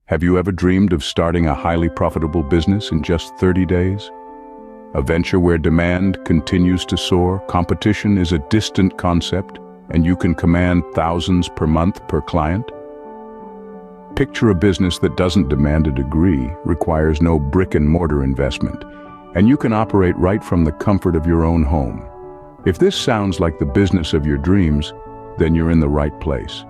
Have you ever dreamed of starting a highly profitable business in just 30 days? A venture where demand continues to soar, competition is a distant concept, and you can command thousands per month per client? Picture a business that doesn't demand a degree, requires no brick-and-mortar investment, and you can operate right from the comfort of your own home. If this sounds like the business of your dreams, then you're in the right place.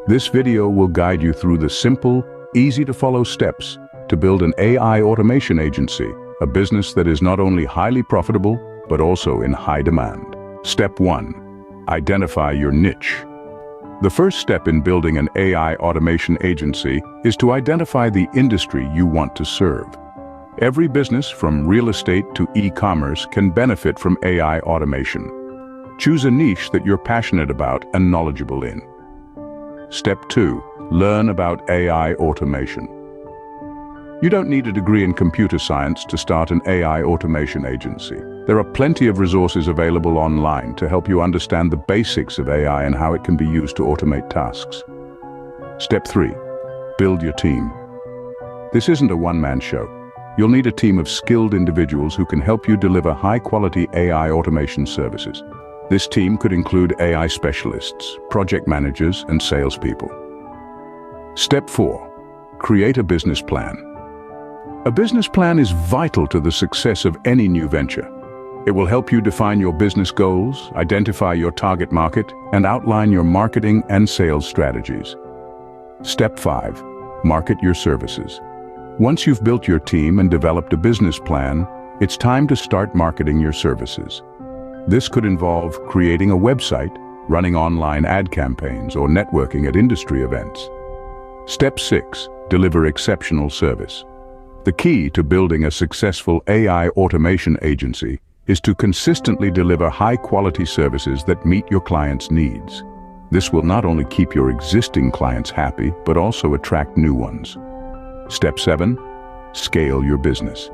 This video will guide you through the simple, easy-to-follow steps to build an AI automation agency, a business that is not only highly profitable, but also in high demand. Step 1. Identify your niche. The first step in building an AI automation agency is to identify the industry you want to serve. Every business, from real estate to e-commerce, can benefit from AI automation. Choose a niche that you're passionate about and knowledgeable in. Step 2. Learn about AI automation. You don't need a degree in computer science to start an AI automation agency. There are plenty of resources available online to help you understand the basics of AI and how it can be used to automate tasks. Step 3. Build your team. This isn't a one-man show. You'll need a team of skilled individuals who can help you deliver high-quality AI automation services. This team could include AI specialists, project managers, and salespeople. Step 4. Create a business plan. A business plan is vital to the success of any new venture. It will help you define your business goals, identify your target market, and outline your marketing and sales strategies. Step 5. Market your services. Once you've built your team and developed a business plan, it's time to start marketing your services. This could involve creating a website, running online ad campaigns, or networking at industry events. Step 6. Deliver exceptional service. The key to building a successful AI automation agency is to consistently deliver high-quality services that meet your clients' needs. This will not only keep your existing clients happy, but also attract new ones. Step 7. Scale your business.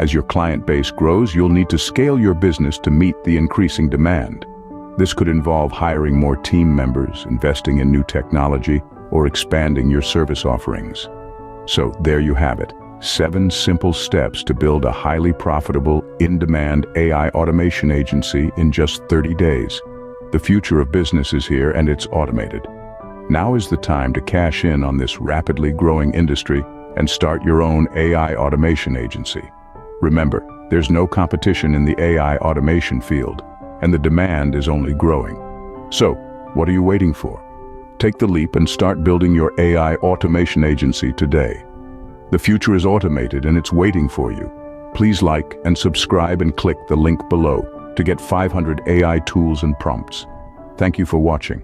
As your client base grows, you'll need to scale your business to meet the increasing demand. This could involve hiring more team members, investing in new technology, or expanding your service offerings. So there you have it. 7 simple steps to build a highly profitable, in-demand AI automation agency in just 30 days. The future of business is here, and it's automated. Now is the time to cash in on this rapidly growing industry and start your own AI automation agency. Remember, there's no competition in the AI automation field, and the demand is only growing. So, what are you waiting for? Take the leap and start building your AI automation agency today. The future is automated and it's waiting for you. Please like and subscribe and click the link below to get 500 AI tools and prompts. Thank you for watching.